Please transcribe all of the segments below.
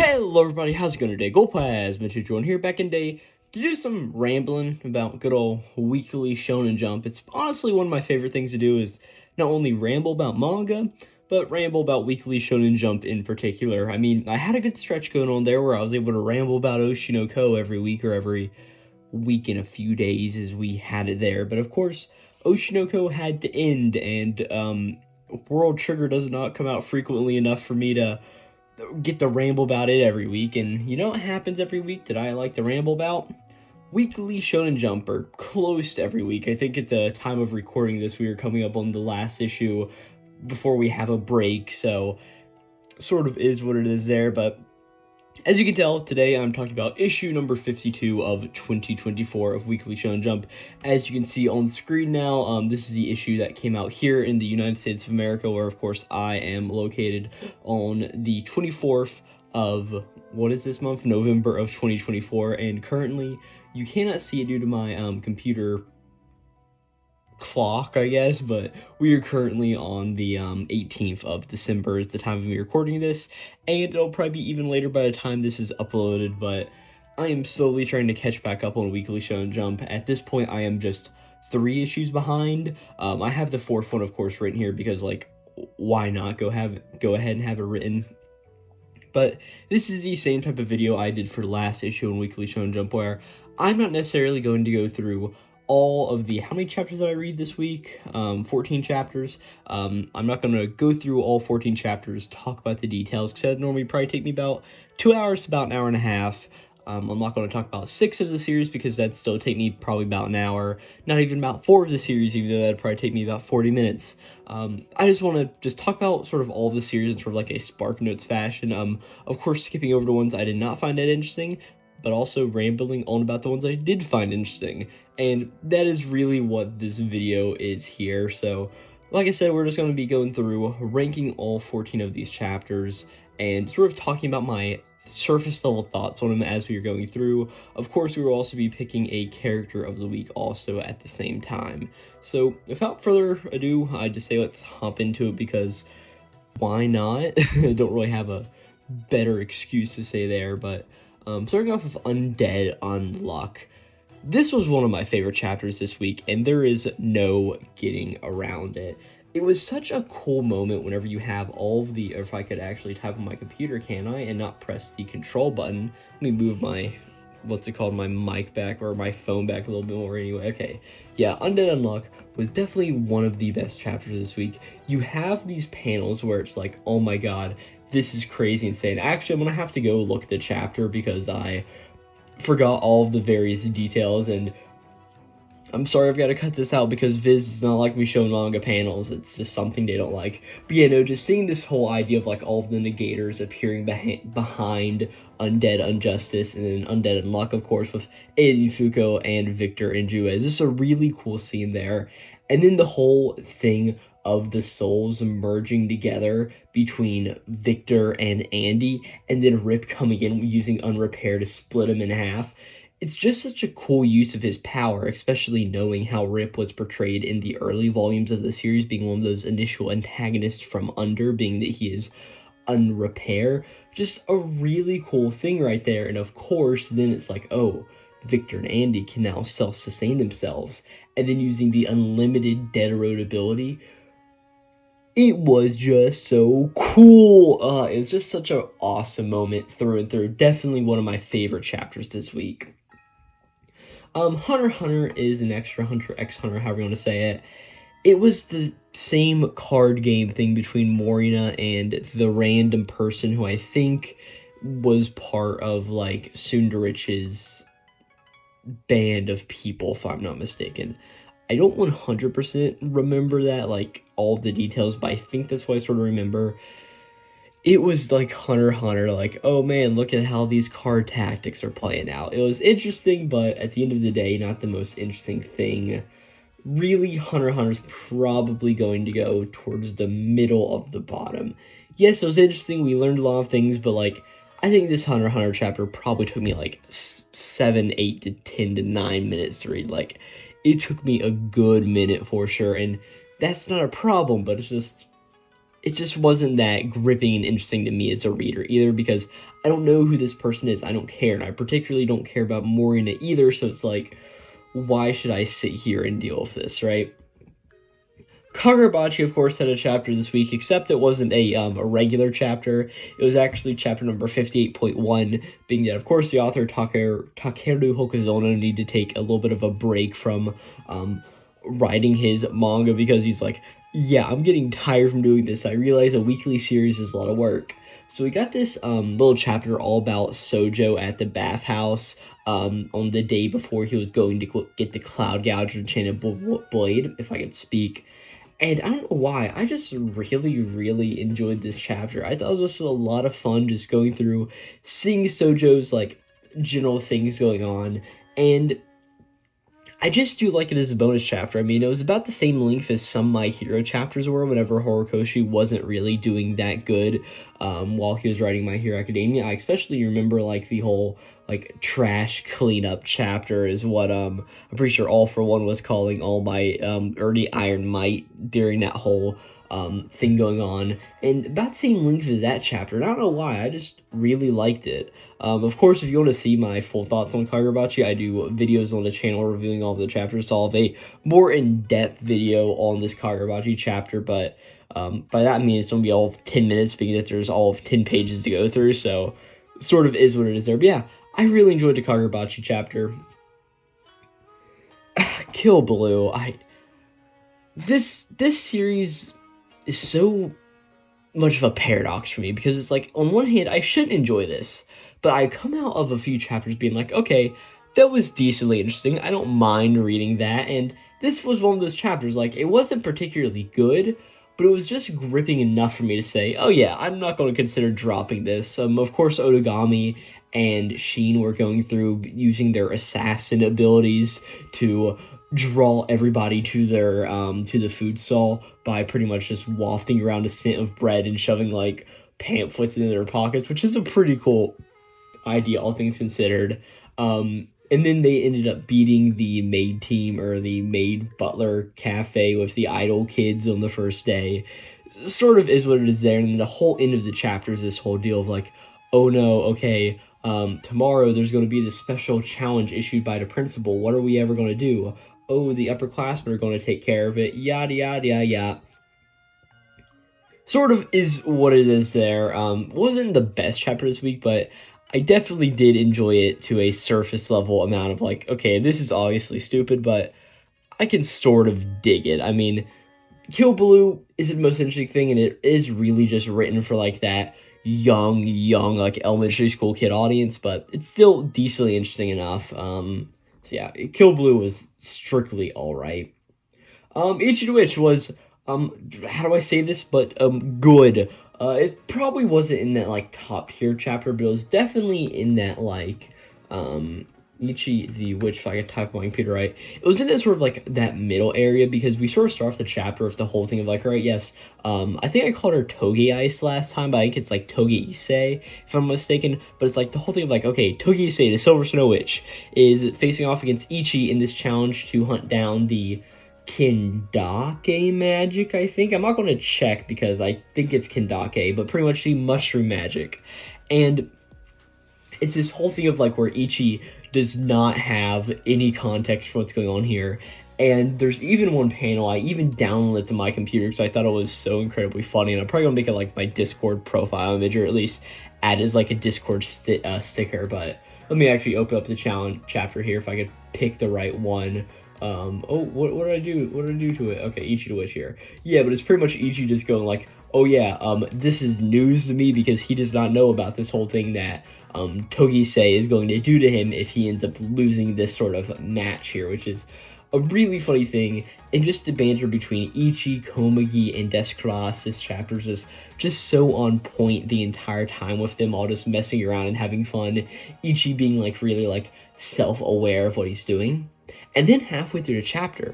Hello everybody, how's it going today? Glowplasma 221 here, back in day to do some rambling about good old Weekly Shonen Jump. It's honestly one of my favorite things to do is not only ramble about manga, but ramble about Weekly Shonen Jump in particular. I mean, I had a good stretch going on there where I was able to ramble about Oshinoko every week or every week in a few days as we had it there. But of course, Oshinoko had to end, and World Trigger does not come out frequently enough for me to get to ramble about it every week. And you know what happens every week that I like to ramble about? Weekly Shonen Jump, or close to every week. I think at the time of recording this, we are coming up on the last issue before we have a break, so sort of is what it is there. But as you can tell, today I'm talking about issue number 52 of 2024 of Weekly Shonen Jump. As you can see on screen now, this is the issue that came out here in the United States of America, where of course I am located, on the 24th of, what is this month? November of 2024, and currently you cannot see it due to my computer clock, I guess, but we are currently on the 18th of December is the time of me recording this, and it'll probably be even later by the time this is uploaded. But I am slowly trying to catch back up on Weekly Shonen Jump. At this point, I am just 3 issues behind. I have the 4th one, of course, written here because, like, why not go ahead and have it written? But this is the same type of video I did for the last issue in Weekly Shonen Jump, where I'm not necessarily going to go through all of the, how many chapters did I read this week? 14 chapters. I'm not going to go through all 14 chapters, talk about the details, because that normally probably take me about 2 hours to about an hour and a half. I'm not going to talk about 6 of the series, because that'd still take me probably about an hour. Not even about 4 of the series, even though that'd probably take me about 40 minutes. I just want to just talk about sort of all of the series in sort of like a Spark Notes fashion. Of course, skipping over the ones I did not find that interesting, but also rambling on about the ones I did find interesting. And that is really what this video is here. So, like I said, we're just going to be going through, ranking all 14 of these chapters, and sort of talking about my surface level thoughts on them as we are going through. Of course, we will also be picking a character of the week also at the same time. So, without further ado, I just say let's hop into it, because why not? I don't really have a better excuse to say there, but starting off with Undead Unluck. This was one of my favorite chapters this week, and there is no getting around it. It was such a cool moment whenever you have all of the, or if I could actually type on my computer, can I, and not press the control button. Let me move my, what's it called, my mic back, or my phone back a little bit more anyway. Okay, yeah, Undead Unluck was definitely one of the best chapters this week. You have these panels where it's like, oh my god, this is crazy insane. Actually, I'm gonna have to go look at the chapter because I forgot all of the various details, and I'm sorry I've got to cut this out because Viz does not like me showing manga panels. It's just something they don't like. But yeah, no, just seeing this whole idea of like all of the negators appearing behind Undead Injustice and then Undead Unluck, of course, with Eddie Fuko and Victor and Jue. It's just a really cool scene there. And then the whole thing of the souls merging together between Victor and Andy, and then Rip coming in using Unrepair to split him in half. It's just such a cool use of his power, especially knowing how Rip was portrayed in the early volumes of the series, being one of those initial antagonists from Under, being that he is Unrepair. Just a really cool thing right there. And of course, then it's like, oh, Victor and Andy can now self-sustain themselves. And then using the unlimited Dead Road ability, it was just so cool. It's just such an awesome moment through and through. Definitely one of my favorite chapters this week. Hunter x Hunter is an extra Hunter x Hunter, however you want to say it. It was the same card game thing between Morina and the random person who I think was part of, like, Sundarich's band of people, if I'm not mistaken. I don't 100% remember that, like, all of the details, but I think that's what I sort of remember. It was like Hunter x Hunter, like, oh man, look at how these card tactics are playing out. It was interesting, but at the end of the day, not the most interesting thing. Really, Hunter x Hunter's probably going to go towards the middle of the bottom. Yes, it was interesting, we learned a lot of things, but, like, I think this Hunter x Hunter chapter probably took me, like, 7, 8 to 10 to 9 minutes to read. Like, it took me a good minute for sure, and that's not a problem, but it's just, it just wasn't that gripping and interesting to me as a reader either, because I don't know who this person is. I don't care, and I particularly don't care about Morina either, so it's like, why should I sit here and deal with this, right? Kagurabachi, of course, had a chapter this week, except it wasn't a regular chapter. It was actually chapter number 58.1, being that, of course, the author Takeru Hokuzono needed to take a little bit of a break from writing his manga, because he's like, yeah, I'm getting tired from doing this. I realize a weekly series is a lot of work. So we got this little chapter all about Sojo at the bathhouse on the day before he was going to get the Cloud Gouger Enchanted Blade, if I could speak. And I don't know why, I just really, really enjoyed this chapter. I thought it was just a lot of fun just going through, seeing Sojo's, like, general things going on, and I just do like it as a bonus chapter. I mean, it was about the same length as some My Hero chapters were whenever Horikoshi wasn't really doing that good while he was writing My Hero Academia. I especially remember, like, the whole, like, trash cleanup chapter is what, I'm pretty sure All For One was calling All My, Early Iron Might during that whole, thing going on, and about the same length as that chapter, and I don't know why, I just really liked it. Of course, if you want to see my full thoughts on Kagurabachi, I do videos on the channel reviewing all the chapters, so I'll have a more in-depth video on this Kagurabachi chapter, but by that I mean it's going to be all of 10 minutes, because there's all of 10 pages to go through, so sort of is what it is there. But yeah, I really enjoyed the Kagurabachi chapter. Kill Blue, this series is so much of a paradox for me, because it's like, on one hand, I shouldn't enjoy this, but I come out of a few chapters being like, okay, that was decently interesting, I don't mind reading that, and this was one of those chapters, like, it wasn't particularly good, but it was just gripping enough for me to say, oh yeah, I'm not going to consider dropping this. Of course, Otogami and Sheen were going through using their assassin abilities to draw everybody to their to the food stall by pretty much just wafting around a scent of bread and shoving like pamphlets into their pockets, which is a pretty cool idea, all things considered. And then they ended up beating the maid team, or the maid butler cafe, with the idol kids on the first day. Sort of is what it is there, and then the whole end of the chapter is this whole deal of like, oh no, okay, tomorrow there's going to be this special challenge issued by the principal. What are we ever going to do? Oh, the upperclassmen are going to take care of it, yada, yada, yada, yada. Sort of is what it is there. Wasn't the best chapter this week, but I definitely did enjoy it to a surface level amount of like, okay, this is obviously stupid, but I can sort of dig it. I mean, Kill Blue isn't the most interesting thing, and it is really just written for like that young, like elementary school kid audience, but it's still decently interesting enough. So yeah, Kill Blue was strictly alright. Ichi to Witch was, how do I say this, but, good. It probably wasn't in that, like, top tier chapter, but it was definitely in that, like, Ichi the Witch, if I could type on my computer right, it was in that sort of, like, that middle area, because we sort of start off the chapter with the whole thing of, like, alright, yes, I think I called her Toge Ice last time, but I think it's, like, Toge Issei, if I'm mistaken, but it's, like, the whole thing of, like, okay, Toge Issei, the Silver Snow Witch, is facing off against Ichi in this challenge to hunt down the Kindake magic, I think. I'm not going to check because I think it's Kindake, but pretty much the mushroom magic. And it's this whole thing of like where Ichi does not have any context for what's going on here. And there's even one panel, I even downloaded it to my computer because I thought it was so incredibly funny, and I'm probably going to make it like my Discord profile image, or at least add as like a Discord sticker. But let me actually open up the challenge chapter here if I could pick the right one. What did I do? What did I do to it? Okay, Ichi to Witch here. Yeah, but it's pretty much Ichi just going like, oh yeah, this is news to me because he does not know about this whole thing that, Togisei is going to do to him if he ends up losing this sort of match here, which is a really funny thing. And just the banter between Ichi, Komagi, and Descross, this chapter is just so on point the entire time, with them all just messing around and having fun. Ichi being like really like self-aware of what he's doing. And then halfway through the chapter,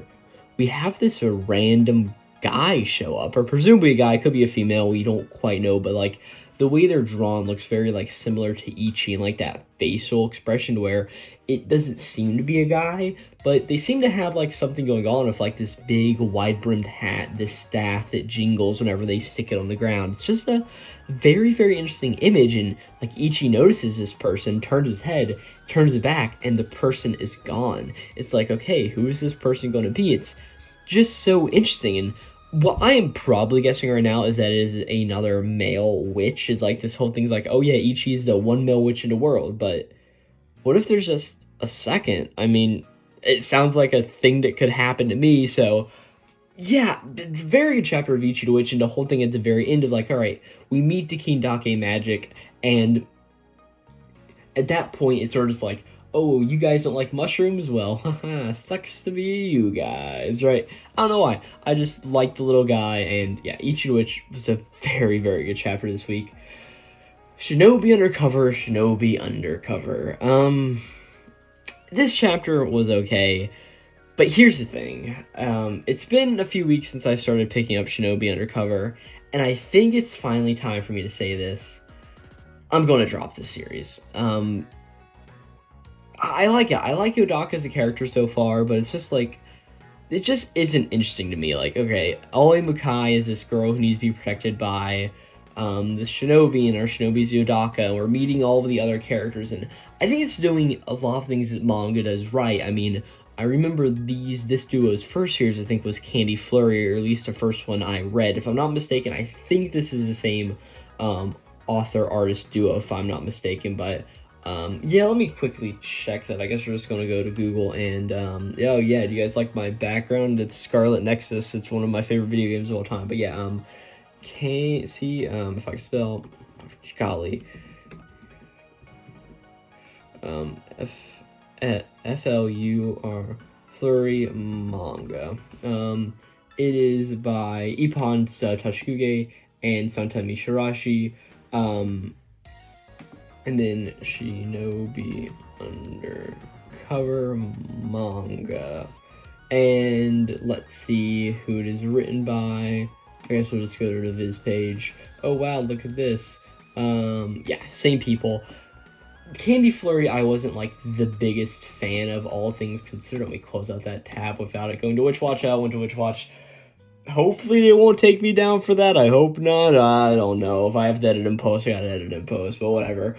we have this random guy show up, or presumably a guy, could be a female, we don't quite know, but like the way they're drawn looks very, like, similar to Ichi and, like, that facial expression where it doesn't seem to be a guy, but they seem to have, like, something going on with, like, this big, wide-brimmed hat, this staff that jingles whenever they stick it on the ground. It's just a very, very interesting image, and, like, Ichi notices this person, turns his head, turns it back, and the person is gone. It's like, okay, who is this person going to be? It's just so interesting, and what I am probably guessing right now is that it is another male witch. Is like this whole thing's like, oh yeah, Ichi's the one male witch in the world, but what if there's just a second? I mean, it sounds like a thing that could happen to me, so yeah, very good chapter of Ichi the Witch, and the whole thing at the very end of like, alright, we meet the Kindake magic, and at that point it's sort of just like, oh, you guys don't like mushrooms? Well, haha, sucks to be you guys, right? I don't know why. I just like the little guy, and yeah, Ichi the Witch was a very, very good chapter this week. Shinobi Undercover, Shinobi Undercover. This chapter was okay, but here's the thing. It's been a few weeks since I started picking up Shinobi Undercover, and I think it's finally time for me to say this. I'm going to drop this series. I like it. I like Yodaka as a character so far, but it's just like, it just isn't interesting to me. Like, okay, Aoi Mukai is this girl who needs to be protected by this shinobi, and our shinobi's Yodaka, and we're meeting all of the other characters, and I think it's doing a lot of things that manga does right. I mean, I remember this duo's first series, I think, was Candy Flurry, or at least the first one I read. If I'm not mistaken, I think this is the same author-artist duo, if I'm not mistaken, but yeah, let me quickly check that. I guess we're just gonna go to Google and, oh yeah, do you guys like my background? It's Scarlet Nexus. It's one of my favorite video games of all time. But yeah, can't see, if I can spell, golly, F-L-U-R, Flurry Manga. It is by Ippon Tachikuge and Santami Shirashi, and then Shinobi Undercover Manga. And let's see who it is written by. I guess we'll just go to the Viz page. Oh wow, look at this. Yeah, same people. Candy Flurry, I wasn't like the biggest fan of, all things considered. Let me close out that tab without it going to Witch Watch. I went to Witch Watch. Hopefully they won't take me down for that. I hope not. I don't know. If I have to edit in post, I gotta edit in post, but whatever.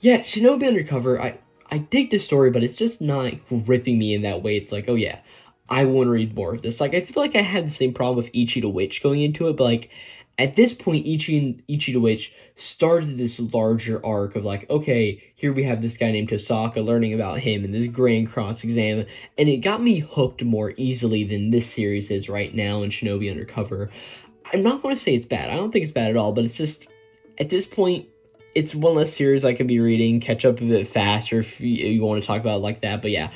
Yeah, Shinobi Undercover, I dig the story, but it's just not gripping me in that way. It's like, oh yeah, I want to read more of this. Like, I feel like I had the same problem with Ichi the Witch going into it, but like, at this point, Ichi the Witch started this larger arc of like, okay, here we have this guy named Tosaka, learning about him and this Grand Cross exam, and it got me hooked more easily than this series is right now in Shinobi Undercover. I'm not going to say it's bad. I don't think it's bad at all, but it's just, at this point, it's one less series I can be reading, catch up a bit faster if you want to talk about it like that, but yeah.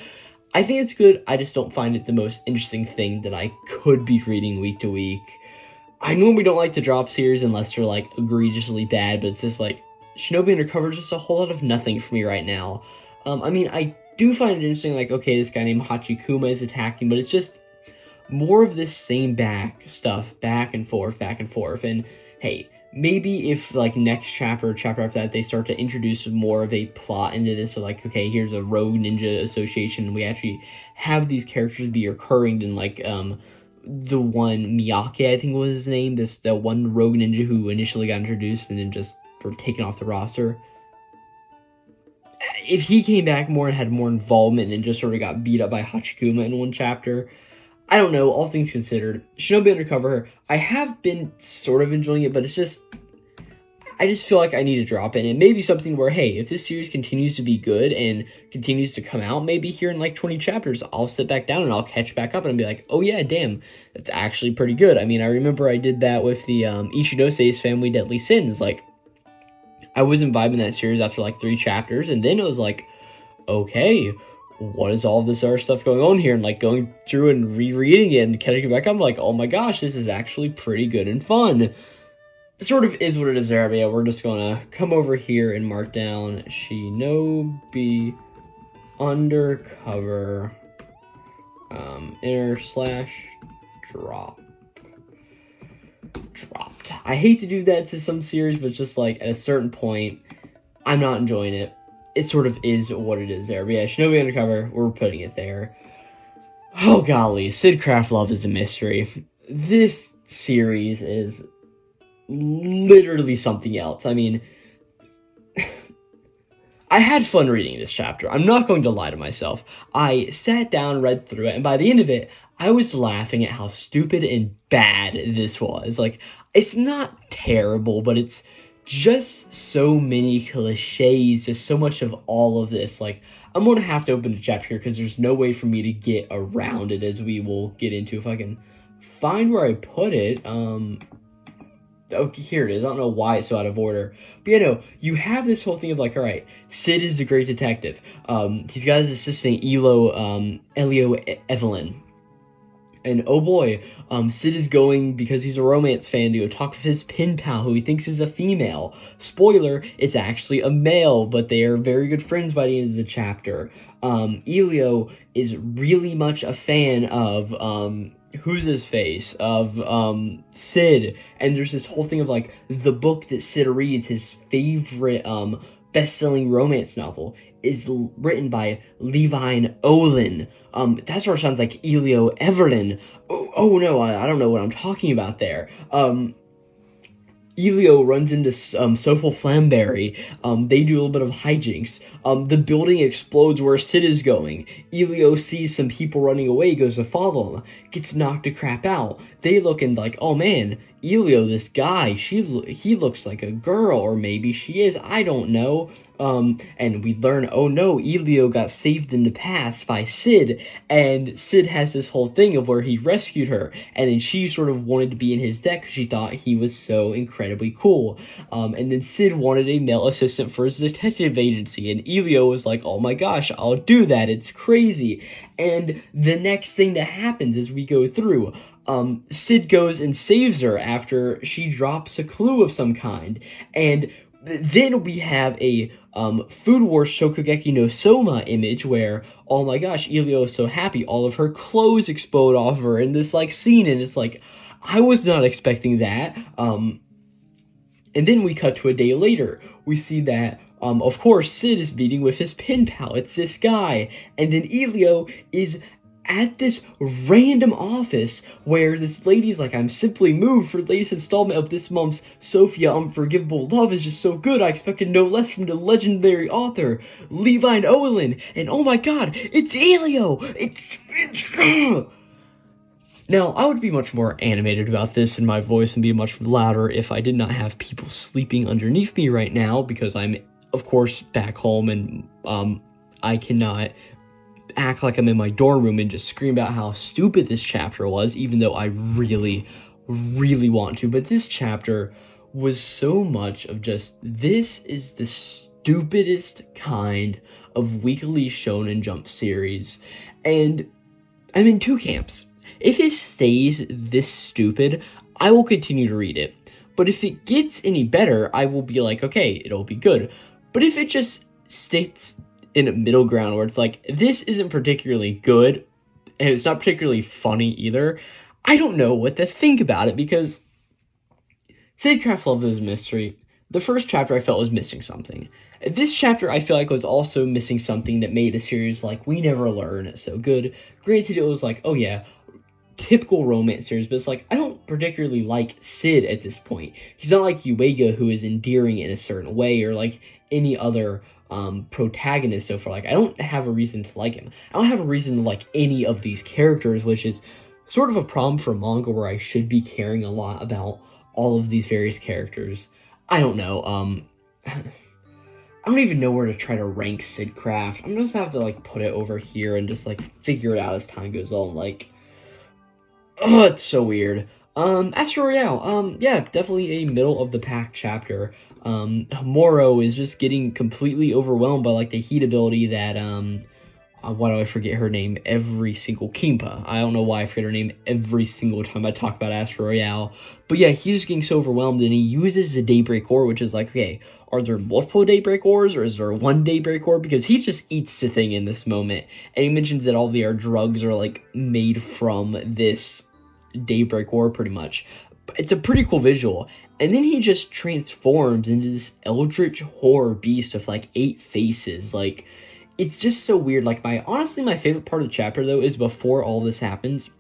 I think it's good. I just don't find it the most interesting thing that I could be reading week to week. I normally don't like to drop series unless they're like egregiously bad, but it's just like Shinobi Undercover is just a whole lot of nothing for me right now. I mean, I do find it interesting, like, okay, this guy named Hachikuma is attacking, but it's just more of this same stuff, back and forth, and hey, maybe if like next chapter after that, they start to introduce more of a plot into this, so like, okay, here's a rogue ninja association, and we actually have these characters be recurring in like, the one Miyake, I think was his name, the one rogue ninja who initially got introduced and then just sort of taken off the roster. If he came back more and had more involvement and just sort of got beat up by Hachikuma in one chapter, I don't know, all things considered, Shinobi Undercover, I have been sort of enjoying it, but it's just, I just feel like I need to drop it. And it may be something where, hey, if this series continues to be good and continues to come out, maybe here in like 20 chapters, I'll sit back down and I'll catch back up and be like, oh yeah, damn, that's actually pretty good. I mean, I remember I did that with the Ichinose's Family Deadly Sins. Like, I wasn't vibing that series after like 3 chapters, and then it was like, okay, what is all this other stuff going on here? And like going through and rereading it and catching it back up, I'm like, oh my gosh, this is actually pretty good and fun. Sort of is what it is there, but yeah, we're just gonna come over here and mark down Shinobi Undercover /drop. dropped. I hate to do that to some series, but it's just like, at a certain point, I'm not enjoying it. It sort of is what it is there. But yeah, Shinobi Undercover, we're putting it there. Oh golly, Syd Craft Love is a Mystery. This series is literally something else. I mean, I had fun reading this chapter. I'm not going to lie to myself. I sat down, read through it, and by the end of it, I was laughing at how stupid and bad this was. Like, it's not terrible, but it's just so many cliches, just so much of all of this. Like, I'm going to have to open a chapter here because there's no way for me to get around it, as we will get into. If I can find where I put it, okay, here it is. I don't know why it's so out of order. But, you have this whole thing of like, all right, Syd is the great detective. He's got his assistant, Elio Evelyn. And oh boy, Syd is going, because he's a romance fan, to go talk with his pen pal, who he thinks is a female. Spoiler, it's actually a male, but they are very good friends by the end of the chapter. Elio is really much a fan of, who's his face, of Syd, and there's this whole thing of like the book that Syd reads, his favorite best-selling romance novel, is written by Levine Olin. That sort of sounds like Elio Evelyn. Oh no, I don't know what I'm talking about there. Elio runs into Sophal Flamberry. They do a little bit of hijinks. The building explodes where Syd is going. Elio sees some people running away, goes to follow him, gets knocked to crap out. They look and like, oh man, Elio, this guy, he looks like a girl, or maybe she is, I don't know. And we learn, oh no, Elio got saved in the past by Syd, and Syd has this whole thing of where he rescued her, and then she sort of wanted to be in his deck because she thought he was so incredibly cool. And then Syd wanted a male assistant for his detective agency, and Elio was like, oh my gosh, I'll do that, it's crazy. And the next thing that happens as we go through, Syd goes and saves her after she drops a clue of some kind, and then we have a Food Wars Shokugeki no Soma image where, oh my gosh, Elio is so happy, all of her clothes explode off her in this like scene, and it's like, I was not expecting that. And then we cut to a day later. We see that, of course, Syd is meeting with his pen pal. It's this guy, and then Elio is at this random office where this lady's like, I'm simply moved for the latest installment of this month's Sophia Unforgivable Love is just so good. I expected no less from the legendary author, Levine Olin. And oh my god, it's Elio! It's Now, I would be much more animated about this in my voice and be much louder if I did not have people sleeping underneath me right now, because I'm, of course, back home and I cannot act like I'm in my dorm room and just scream about how stupid this chapter was, even though I really, really want to. But this chapter was so much of just, this is the stupidest kind of Weekly Shonen Jump series. And I'm in two camps. If it stays this stupid, I will continue to read it. But if it gets any better, I will be like, okay, it'll be good. But if it just stays in a middle ground where it's like, this isn't particularly good, and it's not particularly funny either, I don't know what to think about it, because Syd Craft Love is a Mystery. The first chapter I felt was missing something. This chapter I feel like was also missing something that made the series like, we never learn so good. Granted, it was like, oh yeah, typical romance series, but it's like, I don't particularly like Syd at this point. He's not like Uega, who is endearing in a certain way, or like any other protagonist so far. Like, I don't have a reason to like him. I don't have a reason to like any of these characters, which is sort of a problem for manga where I should be caring a lot about all of these various characters. I don't know. I don't even know where to try to rank Syd Craft. I'm just gonna have to like put it over here and just like figure it out as time goes on. Like, oh, it's so weird. Astro Royale, yeah, definitely a middle of the pack chapter. Moro is just getting completely overwhelmed by, like, the heat ability that, why do I forget her name every single Kimpa? I don't know why I forget her name every single time I talk about Astro Royale. But yeah, he's just getting so overwhelmed, and he uses the Daybreak Ore, which is like, okay, are there multiple Daybreak Ores, or is there one Daybreak Ore? Because he just eats the thing in this moment, and he mentions that all the drugs are, like, made from this Daybreak Ore, pretty much. It's a pretty cool visual. And then he just transforms into this eldritch horror beast with like 8 faces. Like, it's just so weird. Like, honestly, my favorite part of the chapter, though, is before all this happens.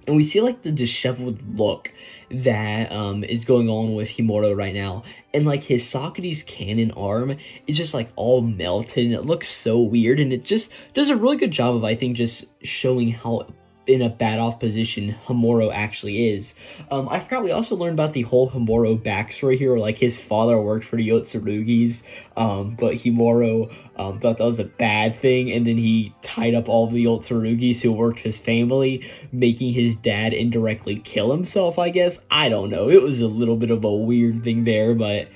And we see, like, the disheveled look that is going on with Himuro right now. And, like, his Socrates cannon arm is just, like, all melted. And it looks so weird. And it just does a really good job of, I think, just showing how in a bad-off position Himuro actually is. I forgot we also learned about the whole Himuro backstory here, where, like, his father worked for the Yotsurugis, but Himuro thought that was a bad thing, and then he tied up all the Yotsurugis who worked his family, making his dad indirectly kill himself, I guess. I don't know. It was a little bit of a weird thing there, but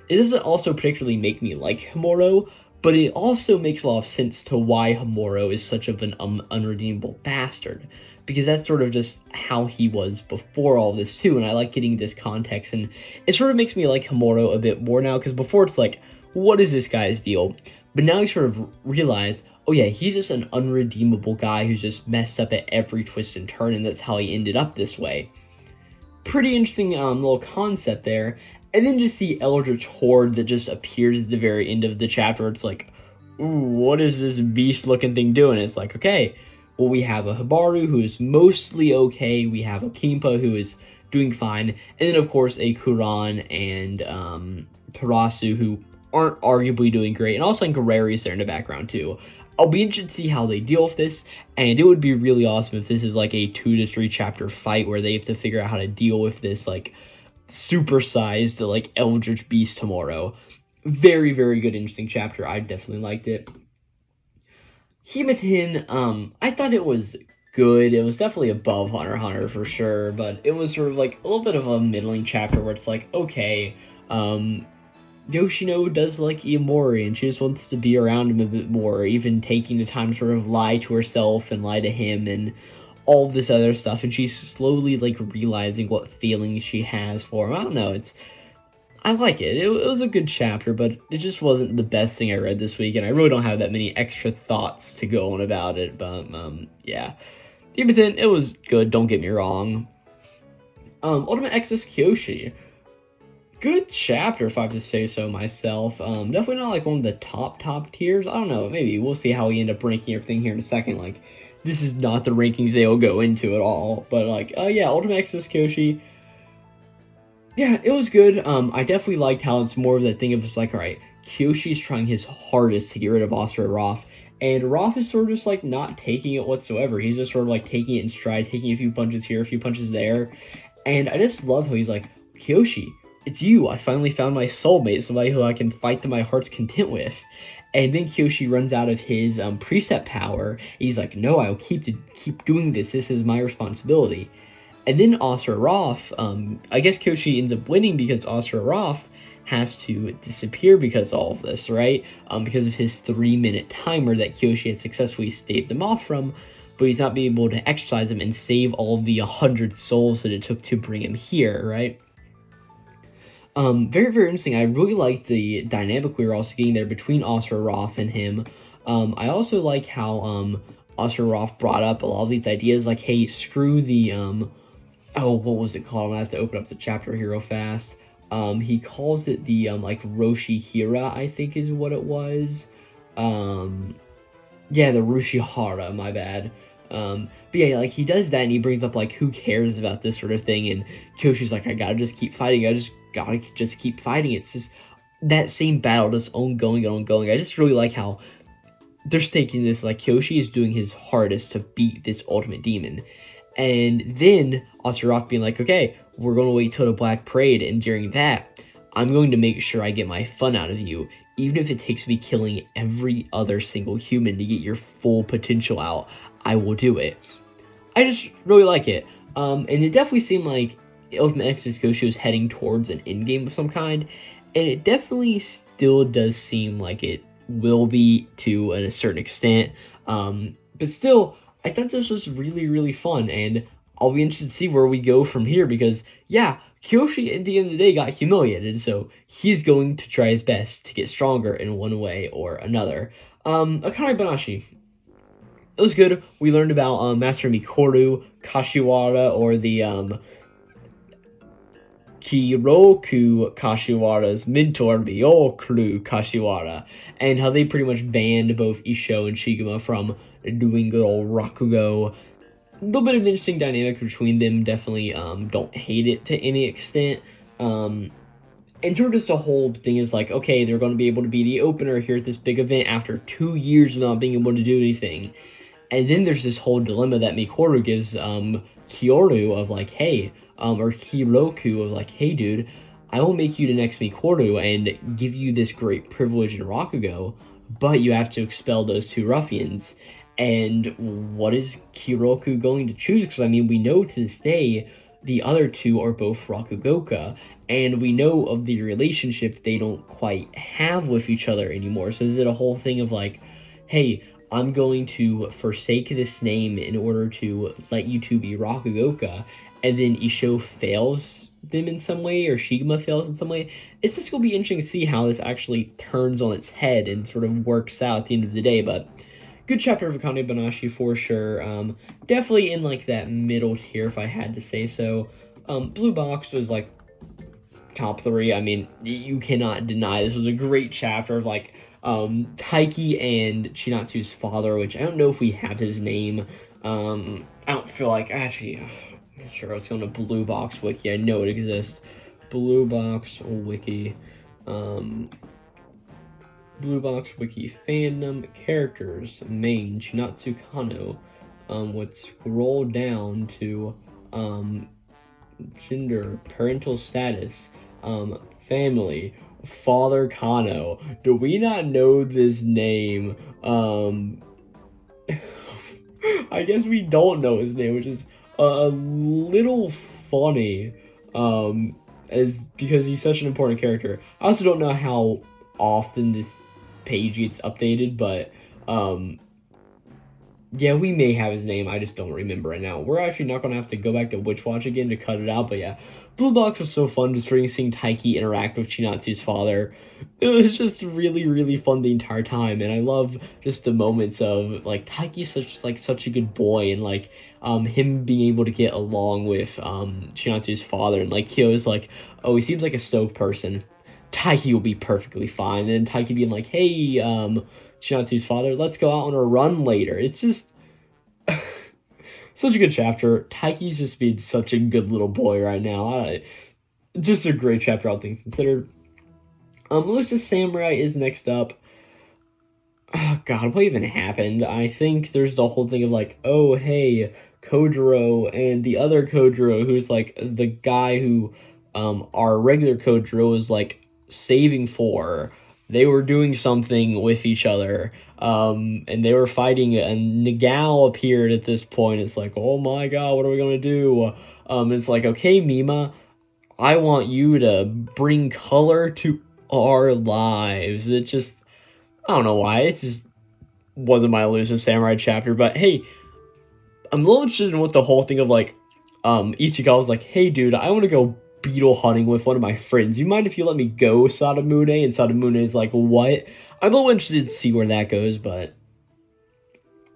it doesn't also particularly make me like Himuro, but it also makes a lot of sense to why Himuro is such of an unredeemable bastard. Because that's sort of just how he was before all this too, and I like getting this context, and it sort of makes me like Himuro a bit more now, because before it's like, what is this guy's deal? But now you sort of realize, oh yeah, he's just an unredeemable guy who's just messed up at every twist and turn, and that's how he ended up this way. Pretty interesting little concept there. And then just the Eldritch Horde that just appears at the very end of the chapter. It's like, ooh, what is this beast-looking thing doing? It's like, okay, well, we have a Hibaru who is mostly okay. We have a Kimpa who is doing fine. And then, of course, a Kuran and Tarasu who aren't arguably doing great. And also, Guerreri's there in the background, too. I'll be interested to see how they deal with this, and it would be really awesome if this is like a 2 to 3 chapter fight where they have to figure out how to deal with this, like, supersized, like, eldritch beast tomorrow. Very, very good, interesting chapter. I definitely liked it. Hematin, I thought it was good. It was definitely above Hunter x Hunter for sure, but it was sort of like a little bit of a middling chapter where it's like, okay, Yoshino does like Iamori, and she just wants to be around him a bit more, even taking the time to sort of lie to herself and lie to him, and all of this other stuff, and she's slowly, like, realizing what feelings she has for him. I don't know, I like it. It was a good chapter, but it just wasn't the best thing I read this week, and I really don't have that many extra thoughts to go on about it, but, yeah. Impotent, it was good, don't get me wrong. Ultimate Exus Kyoshi. Good chapter, if I have to say so myself. Definitely not, like, one of the top tiers. I don't know, maybe. We'll see how we end up ranking everything here in a second, like, this is not the rankings they'll go into at all, but, like, yeah, Ultimate Exus Kyoshi, yeah, it was good. I definitely liked how it's more of that thing of just like, alright, Kyoshi's trying his hardest to get rid of Asura Roth, and Roth is sort of just, like, not taking it whatsoever. He's just sort of, like, taking it in stride, taking a few punches here, a few punches there, and I just love how he's like, Kyoshi, it's you, I finally found my soulmate, somebody who I can fight to my heart's content with. And then Kyoshi runs out of his precept power. He's like, no, I'll keep doing this. This is my responsibility. And then Asura Roth, I guess Kyoshi ends up winning because Asura Roth has to disappear because of all of this, right? Because of his 3-minute timer that Kyoshi had successfully staved him off from, but he's not being able to exercise him and save all of the 100 souls that it took to bring him here, right? Very, very interesting. I really liked the dynamic we were also getting there between Asura Roth and him. I also like how, Asura Roth brought up a lot of these ideas, like, hey, screw the, what was it called? I'm gonna have to open up the chapter here real fast. He calls it the, like, Roshi Hira, I think is what it was. Yeah, the Rushihara, my bad. But yeah, like, he does that, and he brings up, like, who cares about this sort of thing, and Kyoshi's like, I gotta just keep fighting, gotta just keep fighting. It's just that same battle just ongoing and ongoing. I just really like how they're taking this, like, Kyoshi is doing his hardest to beat this ultimate demon, and then Asura Roth being like, okay, we're going to wait till the Black Parade, and during that, I'm going to make sure I get my fun out of you, even if it takes me killing every other single human to get your full potential out. I will do it. I just really like it. And it definitely seemed like Ultimate Exus Kyoshi was heading towards an endgame of some kind, and it definitely still does seem like it will be to a certain extent. But still, I thought this was really, really fun, and I'll be interested to see where we go from here, because, yeah, Kyoshi at the end of the day got humiliated, so he's going to try his best to get stronger in one way or another. Akane Banashi. It was good. We learned about Master Mikoru, Kashiwara, or the Kiroku Kashiwara's mentor, Ryokuru Kashiwara, and how they pretty much banned both Isho and Shigema from doing good old Rakugo. A little bit of an interesting dynamic between them. Definitely don't hate it to any extent. And sort of just the whole thing is like, okay, they're going to be able to be the opener here at this big event after 2 years of not being able to do anything. And then there's this whole dilemma that Mikoru gives Kyoru of like, hey, or Hiroku of like, hey, dude, I will make you the next Mikoru and give you this great privilege in Rakugo, but you have to expel those two ruffians. And what is Kiroku going to choose? Because, I mean, we know to this day the other two are both Rakugoka, and we know of the relationship they don't quite have with each other anymore. So is it a whole thing of like, hey, I'm going to forsake this name in order to let you two be Rakugoka, and then Isho fails them in some way, or Shigema fails in some way? It's just going to be interesting to see how this actually turns on its head and sort of works out at the end of the day, but good chapter of Akane Banashi for sure. Definitely in like that middle tier if I had to say so. Blue Box was like top 3. I mean, you cannot deny this was a great chapter of like Taiki and Chinatsu's father, which I don't know if we have his name. I don't feel like, actually, I'm not sure. Let's go to Blue Box Wiki. I know it exists. Blue Box Wiki. Blue Box Wiki fandom characters main Chinatsu Kano. Would scroll down to gender, parental status, family, Father Kano. Do we not know this name? I guess we don't know his name, which is a little funny, as because he's such an important character. I also don't know how often this page gets updated, but yeah, we may have his name. I just don't remember right now. We're actually not going to have to go back to Witch Watch again to cut it out, but yeah, Blue Box was so fun just seeing Taiki interact with Chinatsu's father. It was just really, really fun the entire time, and I love just the moments of like Taiki's such a good boy, and like him being able to get along with Chinatsu's father, and like Kyo's like, oh, he seems like a stoked person. Taiki will be perfectly fine. And then Taiki being like, hey, Chinatsu's father, let's go out on a run later. It's just such a good chapter. Taiki's just being such a good little boy right now. Just a great chapter, all things considered. Elusive Samurai is next up. Oh, God, what even happened? I think there's the whole thing of like, oh, hey, Kojiro and the other Kojiro, who's like the guy who our regular Kojiro is like saving for. They were doing something with each other, and they were fighting, and Nagao appeared at this point. It's like, oh my god, what are we gonna do? It's like, okay, Mima, I want you to bring color to our lives. It just, I don't know why, it just wasn't my Elusive Samurai chapter, but hey, I'm a little interested in what the whole thing of like, Ichigo was like, hey dude, I want to go beetle hunting with one of my friends. You mind if you let me go, Sadamune? And Sadamune is like, what? I'm a little interested to see where that goes, but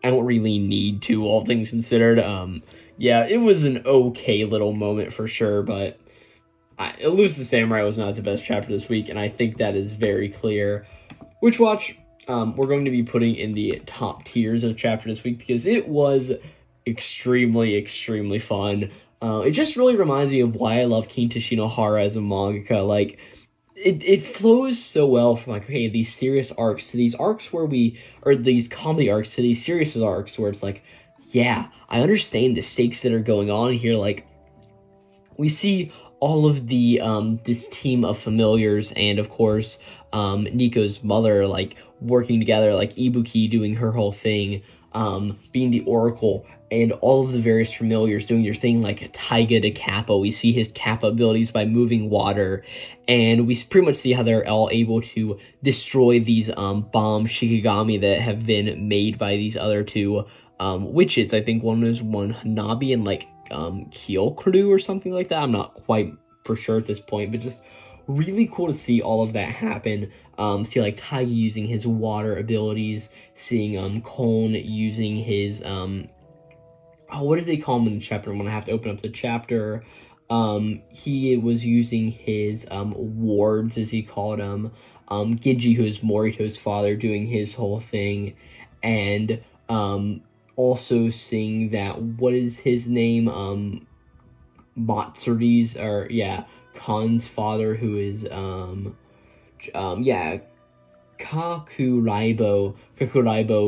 I don't really need to, all things considered. Yeah, it was an okay little moment for sure, but Elusive Samurai was not the best chapter this week, and I think that is very clear. Witch Watch, we're going to be putting in the top tiers of chapter this week because it was extremely, extremely fun. It just really reminds me of why I love Kintashi no Hara as a mangaka. Like, it flows so well from, like, okay, these serious arcs to these arcs where or these comedy arcs to these serious arcs where it's like, yeah, I understand the stakes that are going on here. Like, we see all of the, this team of familiars and, of course, Nico's mother, like, working together, like, Ibuki doing her whole thing, being the Oracle, and all of the various familiars doing their thing, like Taiga to Kappa. We see his Kappa abilities by moving water, and we pretty much see how they're all able to destroy these bomb Shikigami that have been made by these other two witches. I think one is Hanabi and like Kyokuru or something like that. I'm not quite for sure at this point, but just really cool to see all of that happen. See like Taiga using his water abilities, seeing Kon using his what did they call him in the chapter? I'm gonna have to open up the chapter. He was using his wards, as he called them, Genji, who is Morito's father, doing his whole thing, and also seeing that, what is his name, Matsuri's, or yeah, Khan's father, who is Kakuraibo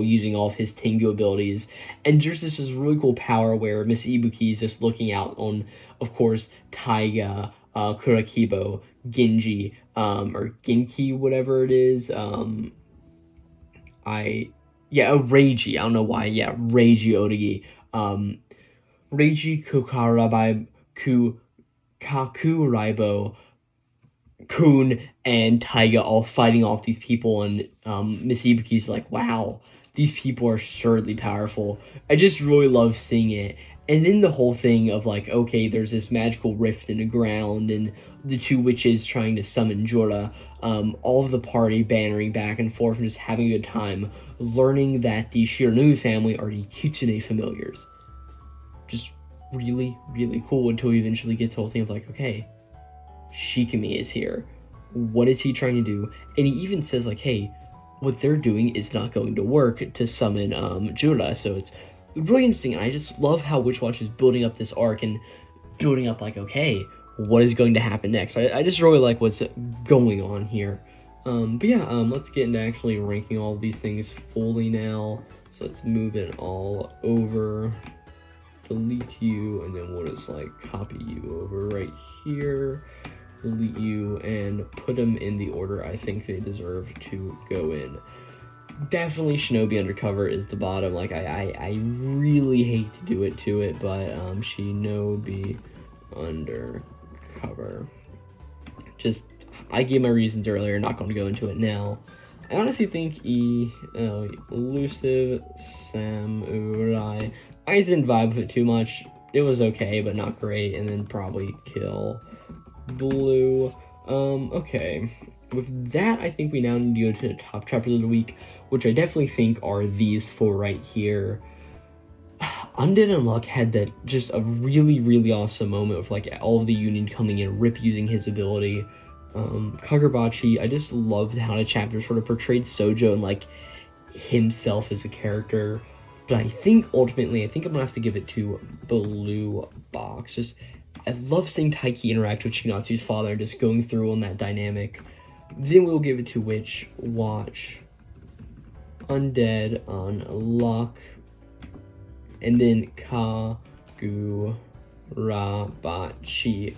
using all of his Tengu abilities. And there's this really cool power where Miss Ibuki is just looking out on, of course, Taiga, Kurakibo, Genji, or Genki, whatever it is. Reiji. I don't know why. Yeah, Reiji Otogi. Reiji Kakuraibo, Kun, and Taiga all fighting off these people, and Miss Ibuki's like, wow, these people are surely powerful. I just really love seeing it. And then the whole thing of like, okay, there's this magical rift in the ground, and the two witches trying to summon Jorah, all of the party bantering back and forth and just having a good time, learning that the Shiranu family are the Kitsune familiars. Just really, really cool until we eventually get to the whole thing of like, okay, Shikimi is here. What is he trying to do? And he even says like, hey, what they're doing is not going to work to summon Jorah. So it's really interesting, and I just love how Witch Watch is building up this arc and building up like, okay, what is going to happen next? I just really like what's going on here. Let's get into actually ranking all of these things fully now. So let's move it all over, delete you, and then we'll just like copy you over right here, delete you, and put them in the order I think they deserve to go in. Definitely Shinobi Undercover is the bottom. Like, I really hate to do it to it, but Shinobi Undercover. Just, I gave my reasons earlier, not going to go into it now. I honestly think Elusive Samurai, I just didn't vibe with it too much. It was okay, but not great. And then probably Kill Blue. Okay. With that, I think we now need to go to the top chapters of the week, which I definitely think are these four right here. Undead Unluck had that just a really, really awesome moment with like all of the Union coming in, Rip using his ability. Kagurabachi, I just loved how the chapter sort of portrayed Sojo and like himself as a character. But I think ultimately, I'm gonna have to give it to Blue Box. Just, I love seeing Taiki interact with Shigenatsu's father and just going through on that dynamic. Then we'll give it to Witch Watch, Undead Unluck, and then Kagurabachi.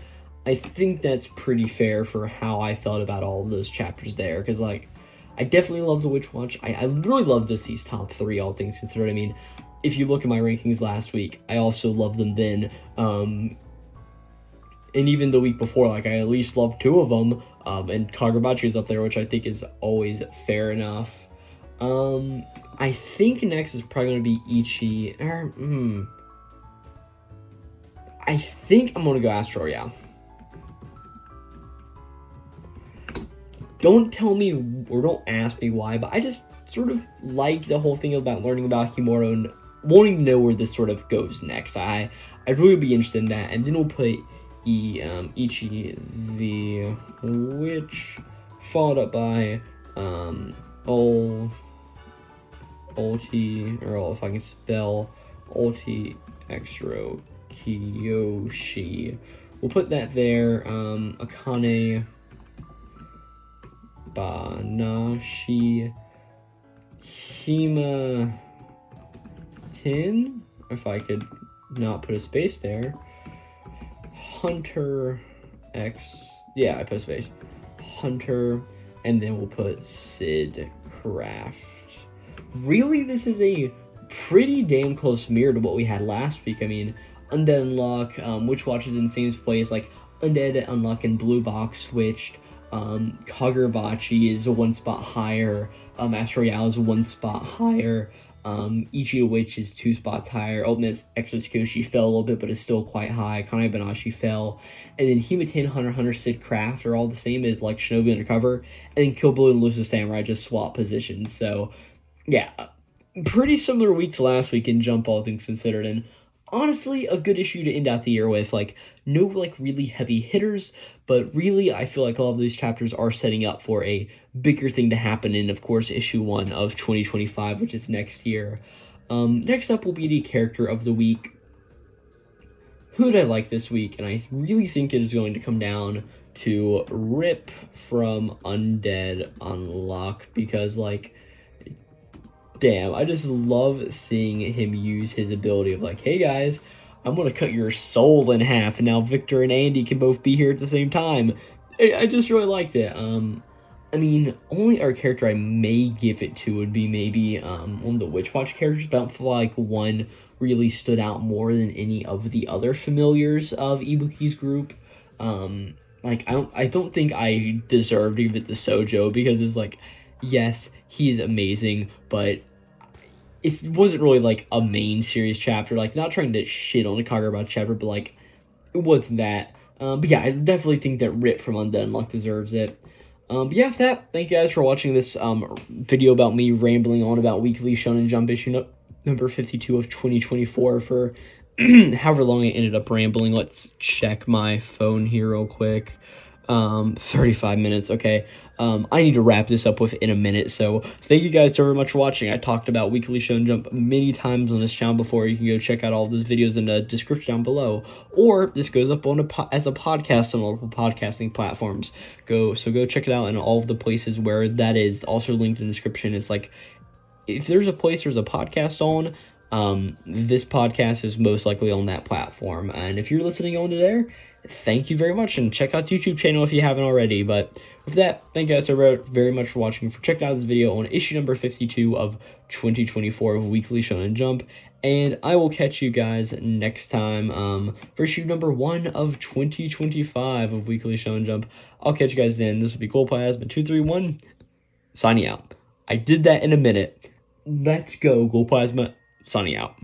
I think that's pretty fair for how I felt about all of those chapters there, because like, I definitely love the Witch Watch. I really love Deceased top 3, all things considered. I mean, if you look at my rankings last week, I also loved them then. And even the week before, like, I at least loved 2 of them. And Kagurabachi is up there, which I think is always fair enough. I think next is probably going to be Ichi. I think I'm going to go Astro, yeah. Don't tell me, or don't ask me why, but I just sort of like the whole thing about learning about Himuro and wanting to know where this sort of goes next. I'd really be interested in that. And then we'll put Ichi the Witch, followed up by Ulti, or if I can spell Ulti Extra Kiyoshi. We'll put that there. Akane Banashi Hima Tin, if I could not put a space there. Hunter X, yeah, I put a space. Hunter, and then we'll put Syd Craft. Really, this is a pretty damn close mirror to what we had last week. I mean, Undead Unluck, Witch Watch is in the same place, like Undead Unluck and Blue Box switched. Kagurabachi is 1 spot higher. Astro Royale is 1 spot higher. Ichi the Witch is 2 spots higher. Ultimate Extra Tsukushi fell a little bit, but is still quite high. Kane Banashi fell. And then Himatin, Hunter, Syd Craft are all the same as like Shinobi Undercover. And then Kill Blue and Elusive Samurai just swap positions. So, yeah, pretty similar week to last week in Jump, all things considered. And honestly a good issue to end out the year with. Like, no like really heavy hitters, but really I feel like all of these chapters are setting up for a bigger thing to happen in, of course, issue 1 of 2025, which is next year. Next up will be the character of the week. Who did I like this week? And I really think it is going to come down to Rip from Undead Unlock, because, like, damn, I just love seeing him use his ability of, like, hey guys, I'm gonna cut your soul in half, and now Victor and Andy can both be here at the same time. I just really liked it. I mean, only our character I may give it to would be maybe one of the Witch Watch characters, but I don't feel like one really stood out more than any of the other familiars of Ibuki's group. Like, I don't think I deserve to give it to Sojo, because it's like, yes, he is amazing, but it wasn't really like a main series chapter. Like, not trying to shit on the Kakariko chapter, but like, it wasn't that. But yeah, I definitely think that Rip from Undead Unlock deserves it. But yeah, for that, thank you guys for watching this video about me rambling on about Weekly Shonen Jump issue number 52 of 2024 for however long I ended up rambling. Let's check my phone here real quick. 35 minutes, okay. I need to wrap this up within a minute, so thank you guys so very much for watching. I talked about Weekly Shonen Jump many times on this channel before. You can go check out all those videos in the description down below, or this goes up on as a podcast on multiple podcasting platforms. Go check it out in all of the places where that is also linked in the description. It's like, if there's a place there's a podcast on, this podcast is most likely on that platform. And if you're listening on to there, thank you very much, and check out the YouTube channel if you haven't already. But with that, thank you guys so very much for watching, for checking out this video on issue number 52 of 2024 of Weekly Shonen Jump, and I will catch you guys next time for issue number 1 of 2025 of Weekly Shonen Jump. I'll catch you guys then. This will be Glowplasma 231 signing out. I did that in a minute. Let's go, Glowplasma, signing out.